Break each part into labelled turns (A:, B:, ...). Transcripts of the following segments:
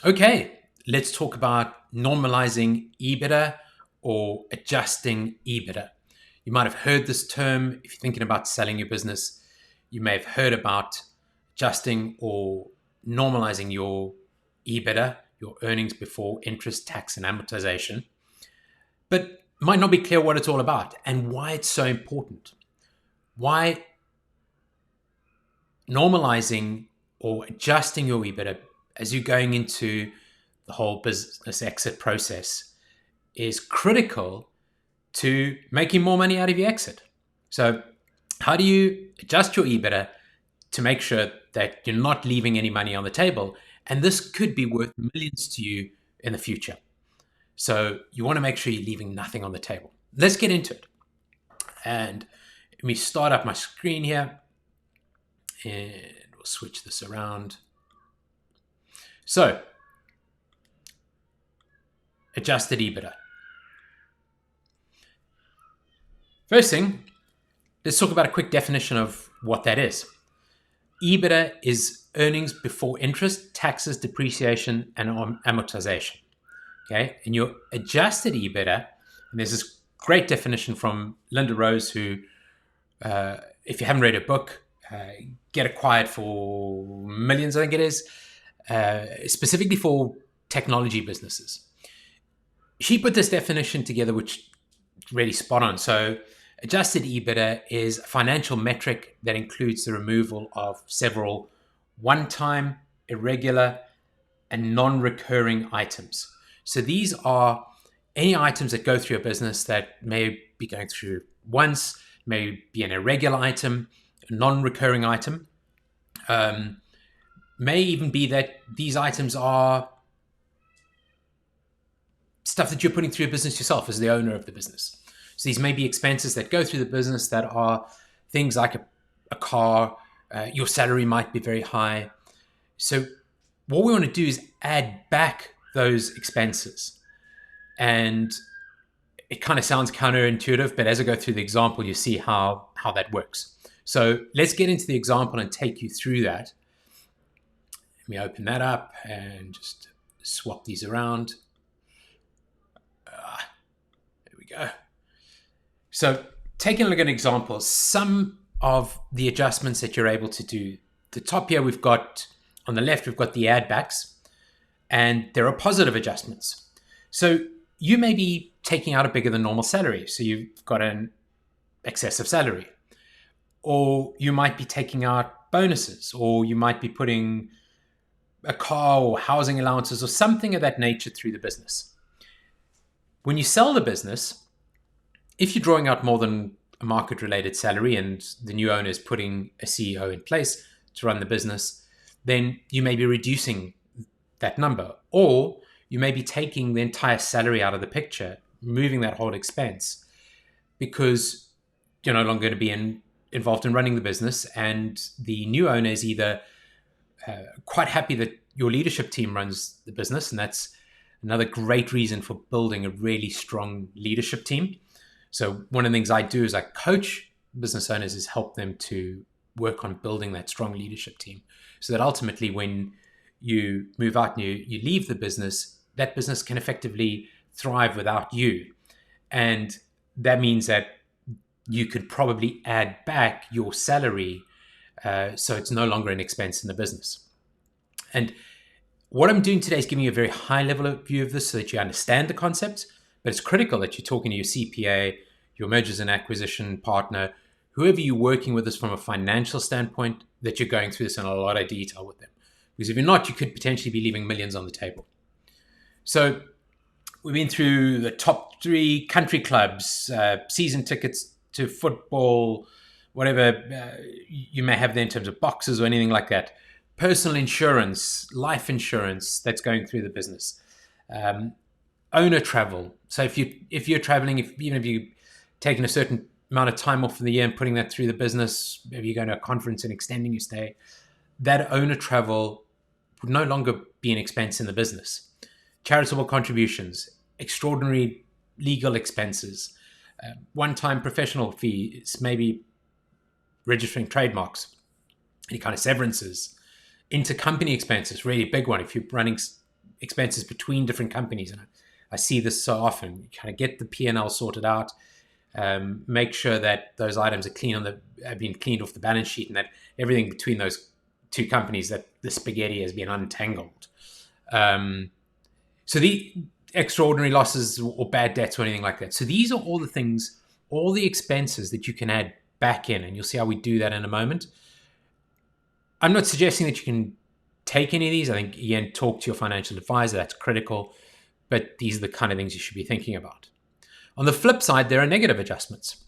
A: Okay, let's talk about normalizing EBITA or adjusting EBITA. You might have heard this term if you're thinking about selling your business. You may have heard about adjusting or normalizing your EBITA, your earnings before interest, tax, and amortization, but might not be clear what it's all about and why it's so important. Why normalizing or adjusting your EBITA as you're going into the whole business exit process is critical to making more money out of your exit. So, how do you adjust your EBITA to make sure that you're not leaving any money on the table? And this could be worth millions to you in the future. So, you want to make sure you're leaving nothing on the table. Let's get into it. And let me start up my screen here and we'll switch this around. So, adjusted EBITA. First thing, let's talk about a quick definition of what that is. EBITA is earnings before interest, taxes, depreciation, and amortization. Okay, and your adjusted EBITA, and there's this great definition from Linda Rose, who, if you haven't read her book, Get Acquired for Millions, I think it is, specifically for technology businesses. She put this definition together, which really spot on. So adjusted EBITA is a financial metric that includes the removal of several one-time, irregular, and non-recurring items. So these are any items that go through a business that may be going through once, may be an irregular item, a non-recurring item. May even be that these items are stuff that you're putting through a business yourself as the owner of the business. So these may be expenses that go through the business that are things like a car, your salary might be very high. So what we want to do is add back those expenses. And it kind of sounds counterintuitive, but as I go through the example, you see how that works. So let's get into the example and take you through that. Let me open that up and just swap these around. There we go. So taking a look at an example, some of the adjustments that you're able to do. The top here, we've got, on the left, we've got the add backs, and there are positive adjustments. So you may be taking out a bigger than normal salary. So you've got an excessive salary. Or you might be taking out bonuses, or you might be putting a car or housing allowances or something of that nature through the business. When you sell the business, if you're drawing out more than a market-related salary and the new owner is putting a CEO in place to run the business, then you may be reducing that number. Or you may be taking the entire salary out of the picture, moving that whole expense, because you're no longer going to be involved in running the business, and the new owner is either quite happy that your leadership team runs the business, and that's another great reason for building a really strong leadership team. So one of the things I do is I coach business owners is help them to work on building that strong leadership team, so that ultimately when you move out and you leave the business, that business can effectively thrive without you. And that means that you could probably add back your salary so it's no longer an expense in the business. And what I'm doing today is giving you a very high level view of this so that you understand the concepts, but it's critical that you're talking to your CPA, your mergers and acquisition partner, whoever you're working with this from a financial standpoint, that you're going through this in a lot of detail with them. Because if you're not, you could potentially be leaving millions on the table. So we've been through the top 3 country clubs, season tickets to football, whatever you may have there in terms of boxes or anything like that. Personal insurance, life insurance that's going through the business. Owner travel. So if you're traveling, even if you're taking a certain amount of time off in the year and putting that through the business, maybe you're going to a conference and extending your stay, that owner travel would no longer be an expense in the business. Charitable contributions, extraordinary legal expenses, one-time professional fees, maybe registering trademarks, any kind of severances, intercompany expenses, really big one. If you're running expenses between different companies. And I see this so often. You kind of get the P&L sorted out, make sure that those items are have been cleaned off the balance sheet, and that everything between those two companies, that the spaghetti has been untangled. So the extraordinary losses or bad debts or anything like that. So these are all the things, all the expenses that you can add back in, and you'll see how we do that in a moment. I'm not suggesting that you can take any of these. I think, again, talk to your financial advisor. That's critical. But these are the kind of things you should be thinking about. On the flip side, there are negative adjustments.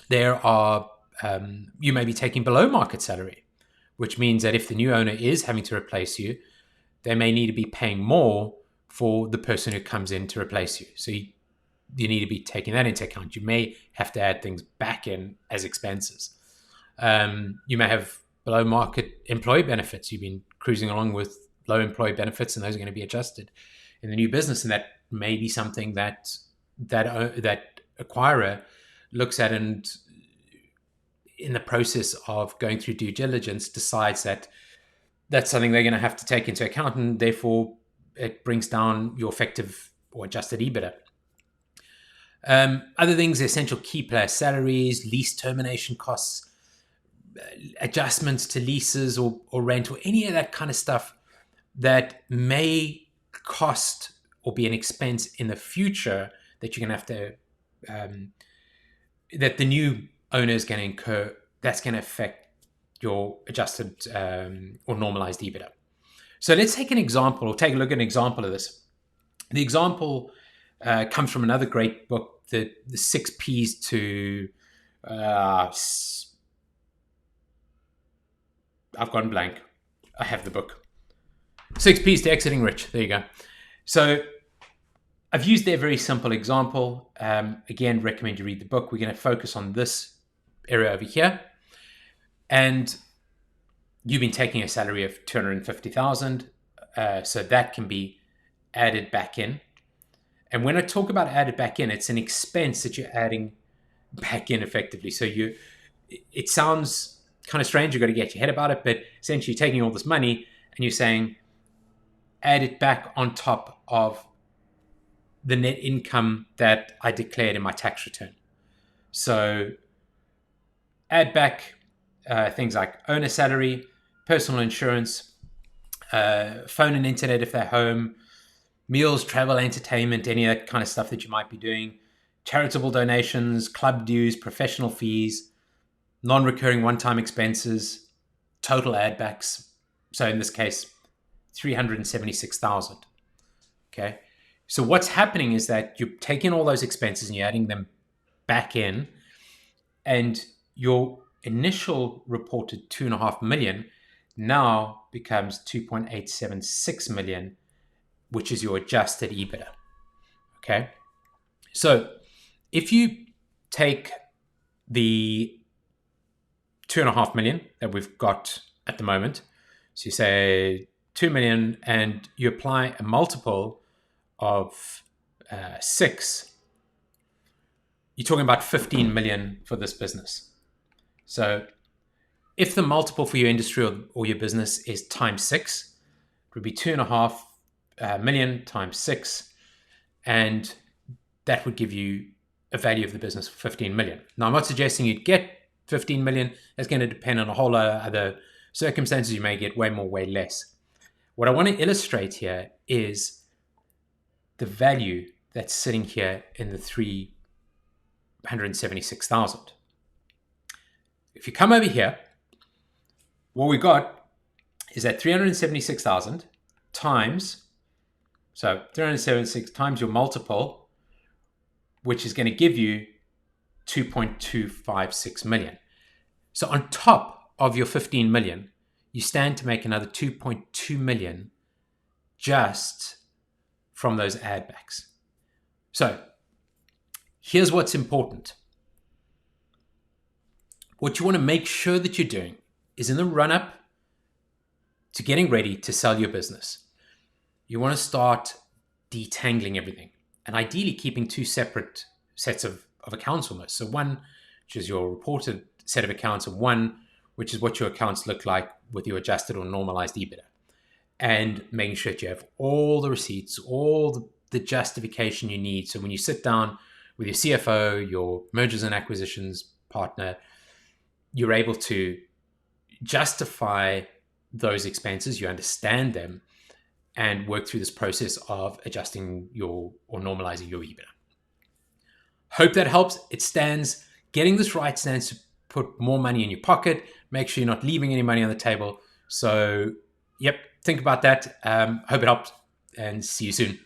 A: There are, you may be taking below market salary, which means that if the new owner is having to replace you, they may need to be paying more for the person who comes in to replace you. So you need to be taking that into account. You may have to add things back in as expenses. You may have below market employee benefits. You've been cruising along with low employee benefits, and those are going to be adjusted in the new business. And that may be something that acquirer looks at, and in the process of going through due diligence decides that that's something they're going to have to take into account, and therefore it brings down your effective or adjusted EBITA. Other things, essential key player salaries, lease termination costs, adjustments to leases or rent, or any of that kind of stuff that may cost or be an expense in the future that you're going to have to, that the new owner is going to incur, that's going to affect your adjusted or normalized EBITA. So let's take an example, or take a look at an example of this. The example comes from another great book, the 6 Ps to, I've gone blank. I have the book. 6 Ps to Exiting Rich. There you go. So I've used their very simple example. Again, recommend you read the book. We're going to focus on this area over here. And you've been taking a salary of $250,000. So that can be added back in. And when I talk about added back in, it's an expense that you're adding back in effectively. So it sounds kind of strange. You've got to get your head about it, but essentially you're taking all this money and you're saying, add it back on top of the net income that I declared in my tax return. So add back things like owner salary, personal insurance, phone and internet if they're home, meals, travel, entertainment, any of that kind of stuff that you might be doing, charitable donations, club dues, professional fees, non-recurring one-time expenses, total add backs. So in this case, 376,000. Okay. So what's happening is that you're taking all those expenses and you're adding them back in, and your initial reported 2.5 million now becomes 2.876 million, which is your adjusted EBITA. Okay. So if you take the 2.5 million that we've got at the moment, so you say 2 million and you apply a multiple of 6, you're talking about 15 million for this business. So if the multiple for your industry or your business is times 6, it would be 2.5 million times 6, and that would give you a value of the business of 15 million. Now, I'm not suggesting you'd get 15 million. That's going to depend on a whole lot of other circumstances. You may get way more, way less. What I want to illustrate here is the value that's sitting here in the 376,000. If you come over here, what we got is that 376,000 times, so 376 times your multiple, which is going to give you 2.256 million. So on top of your 15 million, you stand to make another 2.2 million just from those add backs. So here's what's important. What you want to make sure that you're doing is, in the run-up to getting ready to sell your business, you want to start detangling everything, and ideally keeping 2 separate sets of accounts almost. So one, which is your reported set of accounts, and one, which is what your accounts look like with your adjusted or normalized EBITA. and making sure that you have all the receipts, all the justification you need. So when you sit down with your CFO, your mergers and acquisitions partner, you're able to justify those expenses, you understand them, and work through this process of adjusting your or normalizing your EBITDA. Hope that helps. It stands. Getting this right stands to put more money in your pocket. Make sure you're not leaving any money on the table. So, yep, think about that. Hope it helps, and see you soon.